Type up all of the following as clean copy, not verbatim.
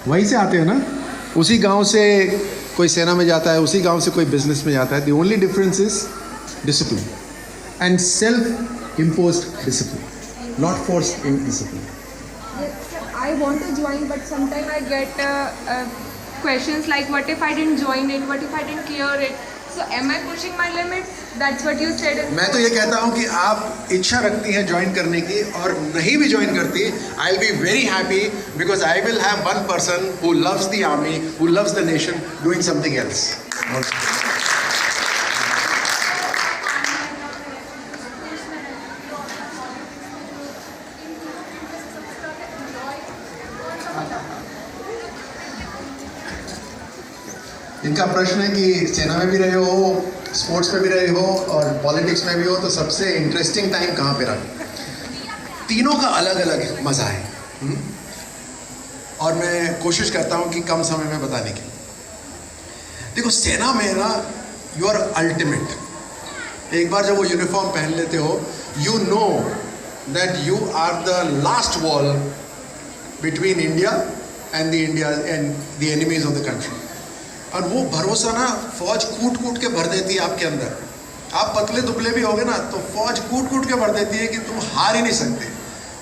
वहीं से आते हैं ना, उसी गांव से कोई सेना में जाता है, उसी गांव से कोई बिजनेस में जाता है. The only difference is discipline and self imposed discipline, not forced in discipline. I want to join, but sometimes I get questions like, what if I didn't join it? What if I didn't clear it? So am I pushing my limits? That's what you said. मैं तो ये कहता हूँ कि आप इच्छा रखती हैं ज्वाइन करने की, और नहीं भी ज्वाइन करती, I will be very happy because I will have one person who loves the army, who loves the nation, doing something else. इनका प्रश्न है कि सेना में भी रहे हो, स्पोर्ट्स में भी रहे हो और पॉलिटिक्स में भी हो, तो सबसे इंटरेस्टिंग टाइम कहाँ पे रहा? तीनों का अलग अलग मज़ा है. और मैं कोशिश करता हूँ कि कम समय में बताने की. देखो, सेना में ना यू आर अल्टीमेट. एक बार जब वो यूनिफॉर्म पहन लेते हो, you know that you are the last wall between India and the enemies of the country. और वो भरोसा ना फौज कूट कूट के भर देती है आपके अंदर. आप पतले दुबले भी होगे ना, तो फौज कूट कूट के भर देती है कि तुम हार ही नहीं सकते,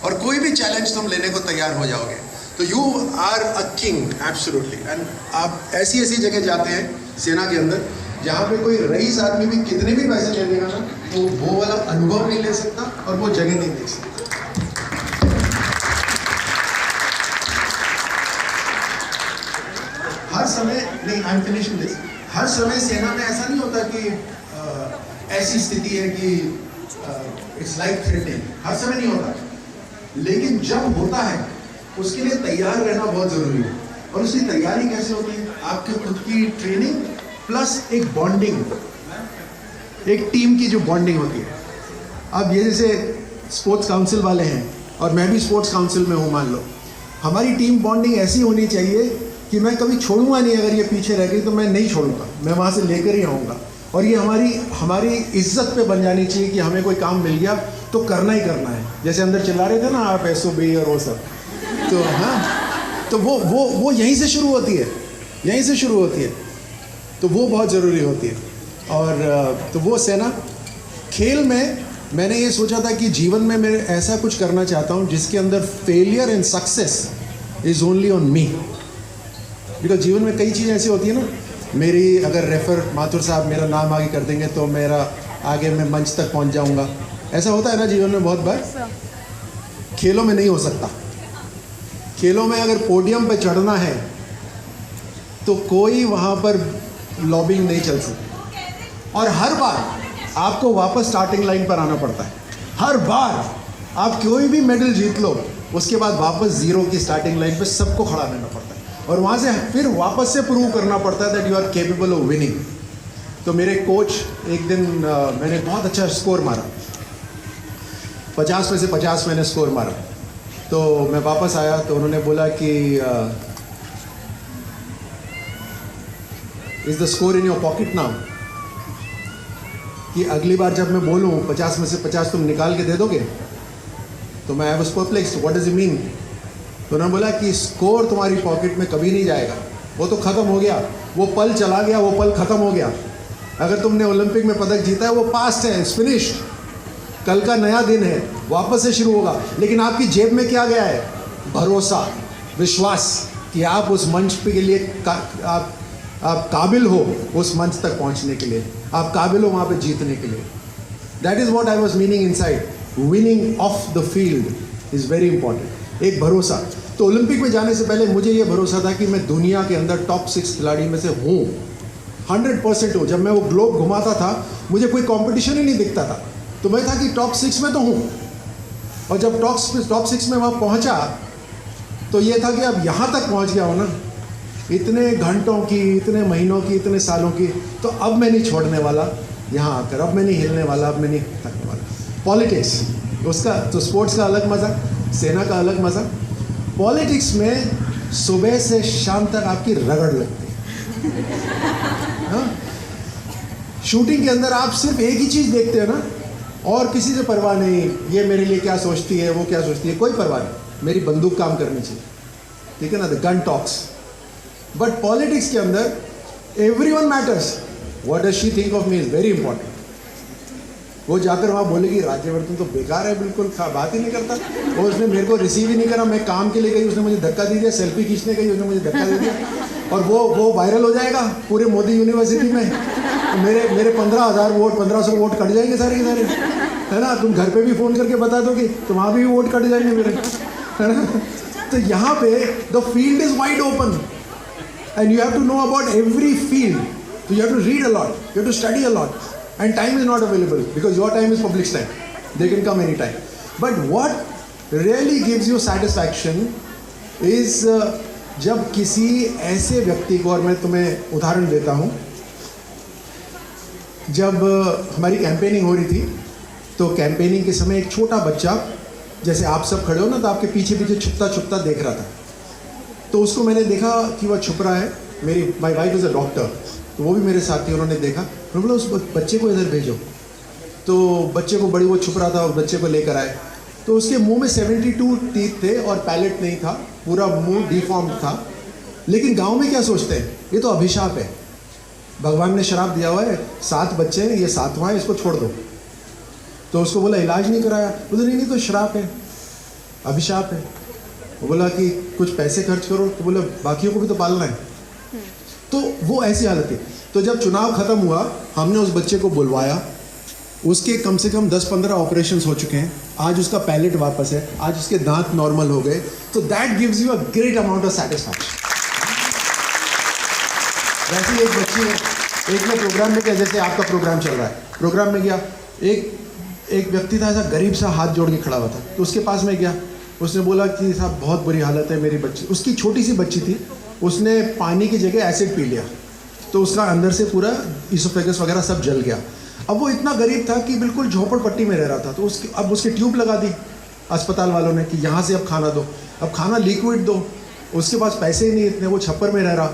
और कोई भी चैलेंज तुम लेने को तैयार हो जाओगे. तो you are a king absolutely. And आप ऐसी ऐसी जगह जाते हैं सेना के अंदर जहाँ पे कोई रईस आदमी भी कितने भी पैसे ले लेगा ना, तो वो वाला अनुभव नहीं ले सकता और वो जगह नहीं देख सकता. हर समय नहीं, आई एम फिनिशिंग दिस. हर समय सेना में ऐसा नहीं होता कि ऐसी स्थिति है कि इट्स लाइफ थ्रेटनिंग. हर समय नहीं होता, लेकिन जब होता है उसके लिए तैयार रहना बहुत ज़रूरी है. और उसकी तैयारी कैसे होती है? आपके खुद की ट्रेनिंग प्लस एक बॉन्डिंग, एक टीम की जो बॉन्डिंग होती है. अब ये जैसे स्पोर्ट्स काउंसिल वाले हैं और मैं भी स्पोर्ट्स काउंसिल में हूँ, मान लो, हमारी टीम बॉन्डिंग ऐसी होनी चाहिए कि मैं कभी छोड़ूंगा नहीं. अगर ये पीछे रह गई तो मैं नहीं छोड़ूंगा, मैं वहाँ से लेकर ही आऊँगा. और ये हमारी इज्जत पे बन जानी चाहिए कि हमें कोई काम मिल गया तो करना ही करना है. जैसे अंदर चिल्ला रहे थे ना आप, SOB और वो सब, तो हाँ, तो वो यहीं से शुरू होती है, यहीं से शुरू होती है. तो वो बहुत ज़रूरी होती है. और तो वो सेना. खेल में मैंने ये सोचा था कि जीवन में मैं ऐसा कुछ करना चाहता हूँ जिसके अंदर failure and success is only on me. Because जीवन में कई चीज़ें ऐसी होती है ना, मेरी अगर रेफर माथुर साहब मेरा नाम आगे कर देंगे तो मेरा आगे मैं मंच तक पहुंच जाऊंगा. ऐसा होता है ना जीवन में बहुत बार. खेलों में नहीं हो सकता. खेलों में अगर पोडियम पे चढ़ना है तो कोई वहाँ पर लॉबिंग नहीं चल सकती. और हर बार आपको वापस स्टार्टिंग लाइन पर आना पड़ता है. हर बार आप कोई भी मेडल जीत लो, उसके बाद वापस ज़ीरो की स्टार्टिंग लाइन पर सबको खड़ा रहना पड़ता है. और वहाँ से फिर वापस से प्रूव करना पड़ता है that you are capable of winning. तो मेरे कोच एक दिन मैंने बहुत अच्छा स्कोर मारा, 50 में से 50 मैंने स्कोर मारा. तो मैं वापस आया तो उन्होंने बोला कि is the score in your pocket now, कि अगली बार जब मैं बोलूँ 50 में से 50 तुम निकाल के दे दोगे. तो मैं I was perplexed, what does it mean. तो उन्होंने बोला कि स्कोर तुम्हारी पॉकेट में कभी नहीं जाएगा, वो तो ख़त्म हो गया, वो पल चला गया, वो पल ख़त्म हो गया. अगर तुमने ओलंपिक में पदक जीता है वो पास्ट है, इट्स फिनिश्ड. कल का नया दिन है, वापस से शुरू होगा. लेकिन आपकी जेब में क्या गया है? भरोसा, विश्वास कि आप उस मंच पे के लिए आप काबिल हो, उस मंच तक पहुंचने के लिए आप काबिल हो, वहाँ पे जीतने के लिए. That is what I was meaning inside. Winning of the field is very important. एक भरोसा. तो ओलंपिक में जाने से पहले मुझे ये भरोसा था कि मैं दुनिया के अंदर टॉप 6 खिलाड़ी में से हूँ, 100% हूँ. जब मैं वो ग्लोब घुमाता था मुझे कोई कंपटीशन ही नहीं दिखता था, तो मैं था कि टॉप 6 में तो हूँ. और जब टॉप 6 में वहाँ पहुँचा तो ये था कि अब यहाँ तक पहुँच गया हो ना, इतने घंटों की, इतने महीनों की, इतने सालों की, तो अब मैं नहीं छोड़ने वाला यहाँ आकर, अब मैं नहीं हिलने वाला, अब मैं नहीं थकने वाला. पॉलिटिक्स उसका तो स्पोर्ट्स का अलग मज़ा, सेना का अलग मज़ा. पॉलिटिक्स में सुबह से शाम तक आपकी रगड़ लगती है. हाँ, शूटिंग के अंदर आप सिर्फ एक ही चीज़ देखते हो ना, और किसी से परवाह नहीं, ये मेरे लिए क्या सोचती है, वो क्या सोचती है, कोई परवाह नहीं. मेरी बंदूक काम करनी चाहिए, ठीक है ना. The gun talks. But politics के अंदर everyone matters. What does she think of me is very important. वो जाकर वहाँ बोलेगी राज्यवर्धन तो बेकार है, बिल्कुल बात ही नहीं करता, और उसने मेरे को रिसीव ही नहीं करा. मैं काम के लिए गई, उसने मुझे धक्का दे दिया. सेल्फी खींचने गई, उसने मुझे धक्का दे दिया. और वो वायरल हो जाएगा पूरे मोदी यूनिवर्सिटी में. तो मेरे 15,000 वोट, 1,500 वोट कट जाएंगे सारे के सारे, है ना. तुम घर पे भी फ़ोन करके बता दो कि तो वहाँ भी वोट कट जाएंगे मेरे, है ना. तो यहाँ पे the field is wide open and you have to know about every field. So you have to read a lot, you have to study a lot, and time is not available because your time is public's time. They can come anytime. But what really gives you satisfaction is जब किसी ऐसे व्यक्ति को, और मैं तुम्हें उदाहरण देता हूँ, जब हमारी कैंपेनिंग हो रही थी तो कैंपेनिंग के समय एक छोटा बच्चा, जैसे आप सब खड़े हो ना, तो आपके पीछे पीछे छुपता छुपता देख रहा था. तो उसको मैंने देखा कि वह छुप रहा है. My wife is a doctor, तो वो भी मेरे साथ थी. उन्होंने देखा, उन्होंने बोला उस बच्चे को इधर भेजो. तो बच्चे को, बड़ी वो छुप रहा था, उस बच्चे को लेकर आए. तो उसके मुंह में 72 टीथ थे और पैलेट नहीं था, पूरा मुंह डिफॉर्म्ड था. लेकिन गांव में क्या सोचते हैं, ये तो अभिशाप है, भगवान ने शराब दिया हुआ है, 7 बच्चे हैं, ये 7वां है, इसको छोड़ दो. तो उसको बोला इलाज नहीं कराया. बोले नहीं तो श्राप है, अभिशाप है. वो बोला कि कुछ पैसे खर्च करो. तो बोला बाकियों को भी तो पालना है. तो वो ऐसी हालत थी. तो जब चुनाव ख़त्म हुआ, हमने उस बच्चे को बुलवाया. उसके कम से कम 10-15 ऑपरेशंस हो चुके हैं. आज उसका पैलेट वापस है, आज उसके दांत नॉर्मल हो गए. तो that gives you a great amount of satisfaction. वैसे एक बच्ची है, एक में प्रोग्राम में गया, जैसे आपका प्रोग्राम चल रहा है, प्रोग्राम में गया, एक व्यक्ति था, ऐसा गरीब सा हाथ जोड़ के खड़ा हुआ था. तो उसके पास में गया, उसने बोला कि साहब बहुत बुरी हालत है मेरी बच्ची. उसकी छोटी सी बच्ची थी, उसने पानी की जगह एसिड पी लिया, तो उसका अंदर से पूरा इसोफेगस वगैरह सब जल गया. अब वो इतना गरीब था कि बिल्कुल झोपड़पट्टी में रह रहा था. तो अब उसके ट्यूब लगा दी अस्पताल वालों ने कि यहाँ से अब खाना दो, अब खाना लिक्विड दो. उसके पास पैसे ही नहीं इतने, वो छप्पर में रह रहा.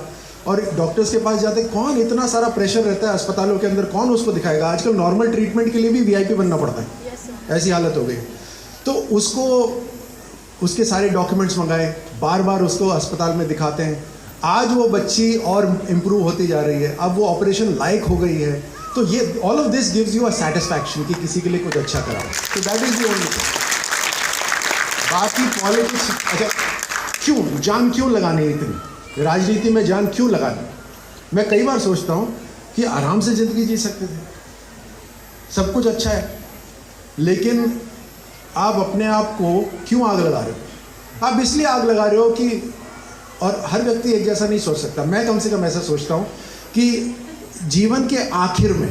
और डॉक्टर्स के पास जाते, कौन, इतना सारा प्रेशर रहता है अस्पतालों के अंदर, कौन उसको दिखाएगा. आजकल नॉर्मल ट्रीटमेंट के लिए भी VIP बनना पड़ता है. ऐसी हालत हो गई. तो उसको, उसके सारे डॉक्यूमेंट्स मंगाए, बार बार उसको अस्पताल में दिखाते हैं. आज वो बच्ची और इम्प्रूव होती जा रही है, अब वो ऑपरेशन लायक हो गई है. तो ये all of this gives you a satisfaction कि किसी के लिए कुछ अच्छा करा. तो that is the only thing. बाकी पॉलिटिक्स, अच्छा क्यों जान क्यों लगानी है इतनी, राजनीति में जान क्यों लगानी. मैं कई बार सोचता हूँ कि आराम से ज़िंदगी जी सकते थे, सब कुछ अच्छा है, लेकिन आप अपने आप को क्यों आग लगा रहे हो. आप इसलिए आग लगा रहे हो कि, और हर व्यक्ति एक जैसा नहीं सोच सकता. मैं कम से कम ऐसा सोचता हूँ कि जीवन के आखिर में,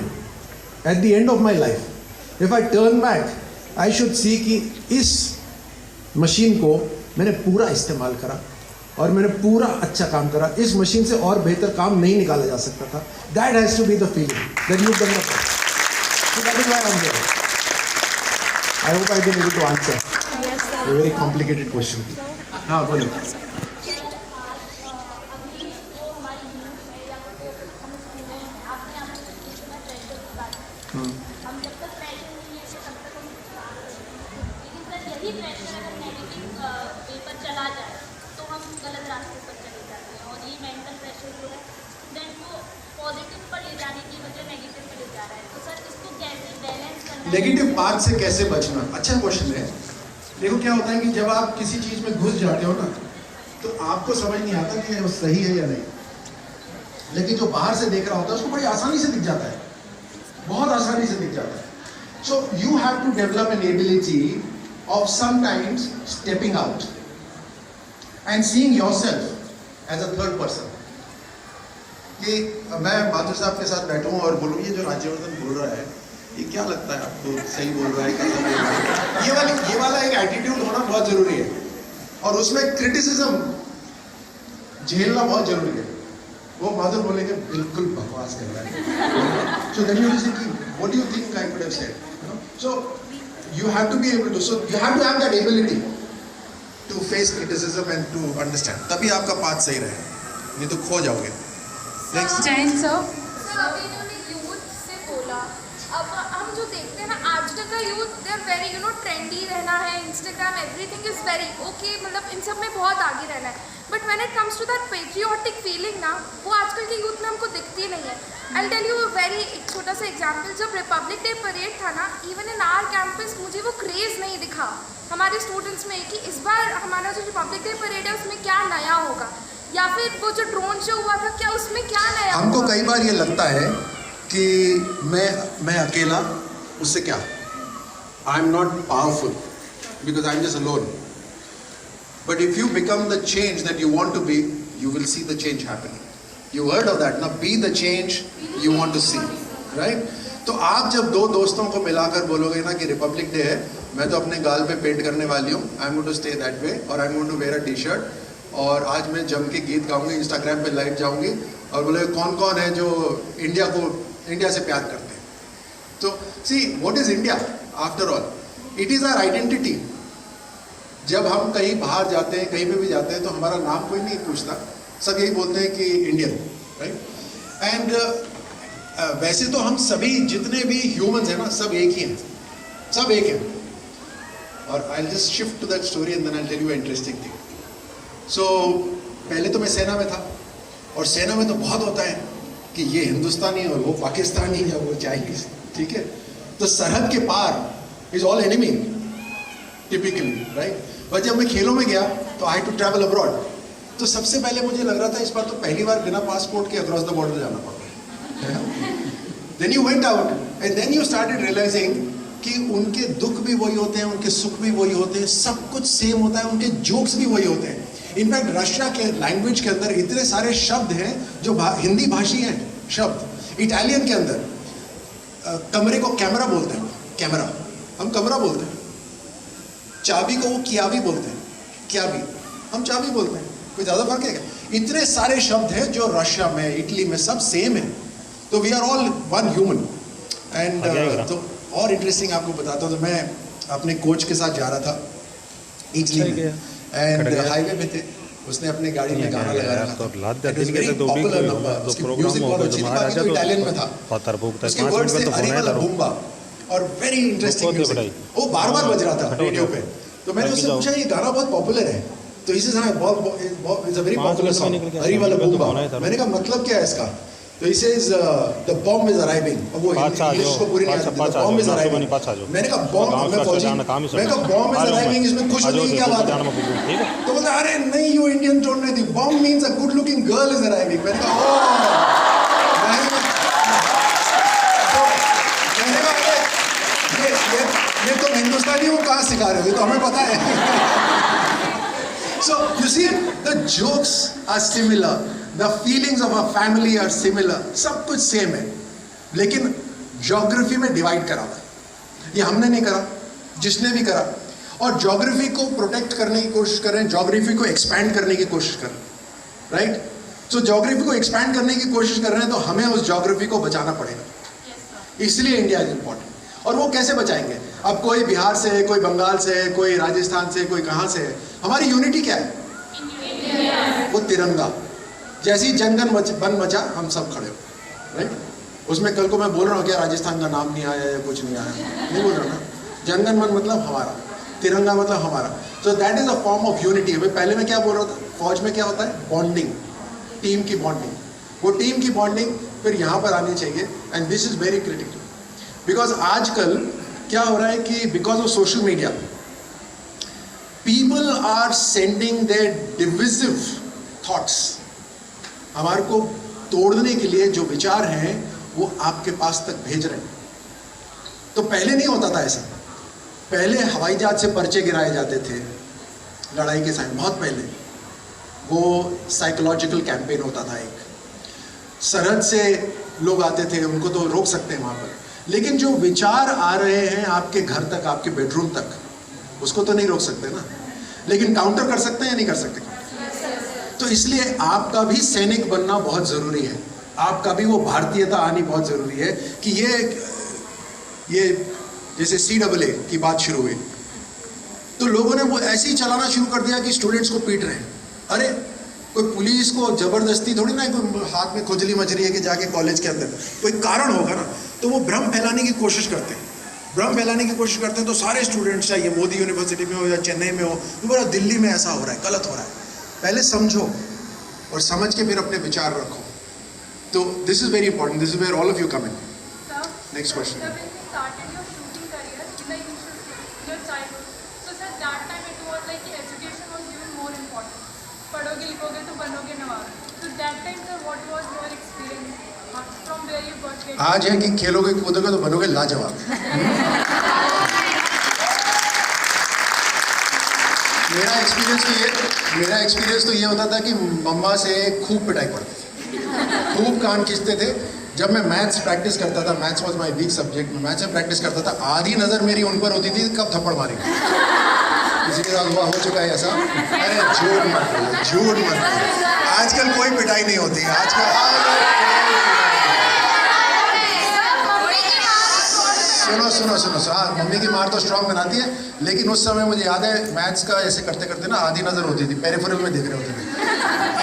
at the end of my life, if I turn back, I should see कि इस मशीन को मैंने पूरा इस्तेमाल करा और मैंने पूरा अच्छा काम करा. इस मशीन से और बेहतर काम नहीं निकाला जा सकता था. That has to be the feeling that you done the best. So that is why I am here. I hope I been able to answer a very complicated question. हाँ बोलो. नेगेटिव पाथ से कैसे बचना, अच्छा question है. देखो क्या होता है कि जब आप किसी चीज़ में घुस जाते हो ना, तो आपको समझ नहीं आता कि वो सही है या नहीं. लेकिन जो बाहर से देख रहा होता है उसको बड़ी आसानी से दिख जाता है, बहुत आसानी से दिख जाता है. So you have to develop an ability of sometimes stepping out and seeing yourself as a third person. कि मैं माथुर साहब के साथ बैठूं और बोलूँ ये जो राज्यवर्धन बोल रहा है, ये क्या लगता है आपको, सही बोल रहा है, कैसा बोल रहा है. ये वाला एक एटीट्यूड होना बहुत ज़रूरी है, और उसमें क्रिटिसिज्म झेलना बहुत ज़रूरी है. वो माधुर बोलेंगे बिल्कुल बकवास कर रहा है. सो देन यू से कि what do you think I could have said. So you have to be able to, so you have to have that ability to face criticism and to understand. तभी आपका path सही रहेगा, नहीं तो खो जाओगे. Jain sir, अभी इन्होंने यूथ से बोला, अब हम जो देखते हैं ना आज आजकल का youth they are very trendy रहना है, Instagram everything is very okay, मतलब इन सब में बहुत आगे रहना है, but when it comes to that patriotic feeling ना, वो आजकल के यूथ में हमको दिखती नहीं है। आई टेल यू एक छोटा सा एग्जाम्पल, जब रिपब्लिक डे परेड था ना, इवन इन आवर कैंपस मुझे वो क्रेज़ नहीं दिखा हमारे स्टूडेंट्स में कि इस बार हमारा जो रिपब्लिक डे परेड है उसमें क्या नया होगा, या फिर वो जो ड्रोन शो हुआ था क्या उसमें क्या नया हमको होगा। कई बार ये लगता है कि मैं अकेला, उससे क्या, I am not powerful because I am just alone, but if you become the change that you want to be, you will see the change happening. You heard of that ना, be the change you want to see, right? तो आप जब दो दोस्तों को मिलाकर बोलोगे ना कि रिपब्लिक डे है, मैं तो अपने गाल पे पेंट करने वाली हूँ, I am going to stay that way, और I am going to wear a T shirt, और आज मैं जम के गीत गाऊंगी, इंस्टाग्राम पे लाइव जाऊंगी, और बोले कौन कौन है जो इंडिया से प्यार करते हैं। तो see what is India after all, it is our identity. जब हम कहीं बाहर जाते हैं, कहीं पे भी जाते हैं, तो हमारा नाम कोई नहीं पूछता, सब यही बोलते हैं कि इंडियन, राइट? एंड वैसे तो हम सभी जितने भी ह्यूमंस हैं ना, सब एक ही हैं, सब एक हैं। और I just shift to that story and then I tell you interesting thing. So पहले तो मैं सेना में था, और सेना में तो बहुत होता है कि ये हिंदुस्तानी और वो पाकिस्तानी या वो चाइनीज, ठीक है? तो सरहद के पार is all enemy typically, right? पर जब मैं खेलों में गया तो आई टू ट्रैवल अब्रॉड, तो सबसे पहले मुझे लग रहा था इस बार तो पहली बार बिना पासपोर्ट के अक्रॉस द बॉर्डर जाना पड़ा। Then you went out and then you started realising कि उनके दुख भी वही होते हैं, उनके सुख भी वही होते हैं, सब कुछ सेम होता है, उनके जोक्स भी वही होते हैं। इनफैक्ट रशिया के लैंग्वेज के अंदर इतने सारे शब्द हैं जो हिंदी भाषी हैं शब्द। इटालियन के अंदर कमरे को कैमरा बोलते हैं, कैमरा हम कमरा बोलते हैं। चाबी को वो कियाबी बोलते हैं, कियाबी हम चाबी बोलते हैं। कोई ज़्यादा फर्क है क्या? इतने सारे शब्द हैं जो रशिया में, इटली में सब सेम है। तो we are all one human. And तो और इंटरेस्टिंग आपको बताता हूँ, तो मैं अपने कोच के साथ जा रहा था इटली में, एंड हाईवे पे थे, उसने अपने गाड़ी में गाना लगा रहा था, म्यूजिक बहुत अच्छी थी, तो इटालियन में था, उसके वर्ड्स थे अरे वाला बूम्बा, और वेरी इंटरेस्टिंग म्यूजिक, वो बार बार बज रहा था रेडियो पे। तो मैंने उससे पूछा ये गाना बहुत पॉपुलर है, तो इसे it's a very popular song अरे वाला बूम्बा। मैंने कहा मतलब क्या है इसका? तो he says the bomb is arriving। अब वो इंग्लिश को पूरी नहीं आती, the bomb is arriving। मैंने कहा बॉम्ब, मैं फौजी, मैंने कहा bomb is arriving, इसमें खुश होने की क्या बात है? तो बोला अरे नहीं, you Indian don't know, the bomb means a good looking girl is arriving। मैंने कहा ये तो हिंदुस्तानियों को कहाँ सिखा रहे हो, ये तो हमें पता है। So you see the jokes are similar, the feelings of a family are similar, सब कुछ सेम है, लेकिन ज्योग्राफी में डिवाइड करा हुआ है। ये हमने नहीं करा, जिसने भी करा, और ज्योग्राफी को प्रोटेक्ट करने की कोशिश कर रहे हैं, ज्योग्राफी को एक्सपैंड करने की कोशिश कर रहे हैं, राइट? तो ज्योग्राफी को एक्सपैंड करने की कोशिश कर रहे हैं, तो हमें उस ज्योग्राफी को बचाना पड़ेगा, इसलिए इंडिया इज इम्पोर्टेंट। और वो कैसे बचाएंगे? अब कोई बिहार से है, कोई बंगाल से है, कोई राजस्थान से, कोई कहाँ से है, हमारी यूनिटी क्या है? वो तिरंगा। जैसी जनगण मन मचा, हम सब खड़े हो, राइट? उसमें कल को मैं बोल रहा हूँ क्या राजस्थान का नाम नहीं आया या कुछ नहीं आया, नहीं बोल रहा ना। जनगण मन मतलब हमारा, तिरंगा मतलब हमारा। सो that is a form of unity. पहले मैं क्या बोल रहा था, फौज में क्या होता है? बॉन्डिंग, टीम की बॉन्डिंग। वो टीम की बॉन्डिंग फिर यहाँ पर आनी चाहिए, and this is very critical. Because आजकल क्या हो रहा है कि because of social media, people are sending their divisive thoughts. हमारे को तोड़ने के लिए जो विचार हैं वो आपके पास तक भेज रहे हैं। तो पहले नहीं होता था ऐसा। पहले हवाई जहाज से पर्चे गिराए जाते थे लड़ाई के समय, बहुत पहले। वो साइकोलॉजिकल कैंपेन होता था एक, सरहद से लोग आते थे, उनको तो रोक सकते हैं वहाँ पर, लेकिन जो विचार आ रहे हैं आपके घर तक, आपके बेडरूम तक, उसको तो नहीं रोक सकते ना, लेकिन काउंटर कर सकते हैं या नहीं कर सकते? तो इसलिए आपका भी सैनिक बनना बहुत ज़रूरी है, आपका भी वो भारतीयता आनी बहुत ज़रूरी है कि ये जैसे CAA की बात शुरू हुई, तो लोगों ने वो ऐसे ही चलाना शुरू कर दिया कि स्टूडेंट्स को पीट रहे हैं। अरे कोई पुलिस को ज़बरदस्ती थोड़ी ना, कोई हाथ में खुजली मच रही है कि जाके कॉलेज के अंदर, कोई कारण होगा ना, तो वो भ्रम फैलाने की कोशिश करते हैं। भ्रम फैलाने की कोशिश करते हैं तो सारे स्टूडेंट्स, चाहे ये मोदी यूनिवर्सिटी में हो या चेन्नई में हो, तो बोला दिल्ली में ऐसा हो रहा है, गलत हो रहा है। पहले समझो और समझ के फिर अपने विचार रखो। तो this is very important, this is where all of you come in. Next question. started your shooting career, like in your childhood, so sir that time it was like education was even more important. पढ़ोगे लिखोगे तो बनोगे नवाब. So that time sir, what was your experience? From where you got it? आज है कि खेलोगे कूदोगे तो बनोगे लाजवाब। मेरा एक्सपीरियंस तो ये होता था कि मम्मा से खूब पिटाई पड़ती थी, खूब कान खींचते थे। जब मैं मैथ्स प्रैक्टिस करता था, maths was my weak subject, मैं मैथ्स में प्रैक्टिस करता था, आधी नज़र मेरी उन पर होती थी कब थप्पड़ मारेंगे। किसी के साथ हुआ हो चुका है ऐसा? अरे झूठ मत बोलो, झूठ मत बोलो। आजकल कोई पिटाई नहीं होती सुनो हाँ, मम्मी की मार तो स्ट्रांग बनाती है, लेकिन उस समय मुझे याद है मैथ्स का ऐसे करते करते ना आधी नज़र होती थी, पेरिफेरल में देख रहे होते थे,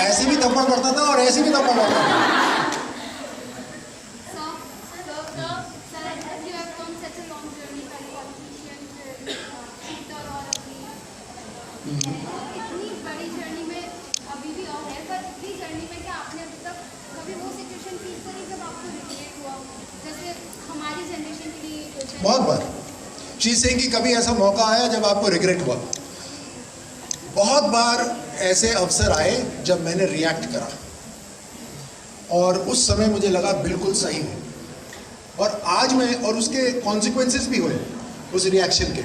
ऐसे भी थप्पड़ पड़ता था और ऐसे भी थप्पड़ पड़ता था। इतनी बड़ी जर्नी में अभी भी और है, पर इतनी जर्नी में क्या आपने अभी तक कभी वो सिचुएशन फील करी जब आपको रिग्रेट हुआ, जैसे हमारी जनरेशन के लिए? बहुत बार चीज से कि कभी ऐसा मौका आया जब आपको रिग्रेट हुआ। बहुत बार ऐसे अवसर आए जब मैंने रिएक्ट करा और उस समय मुझे लगा बिल्कुल सही है, और आज मैं, और उसके कॉन्सिक्वेंसेस भी हुए उस रिएक्शन के।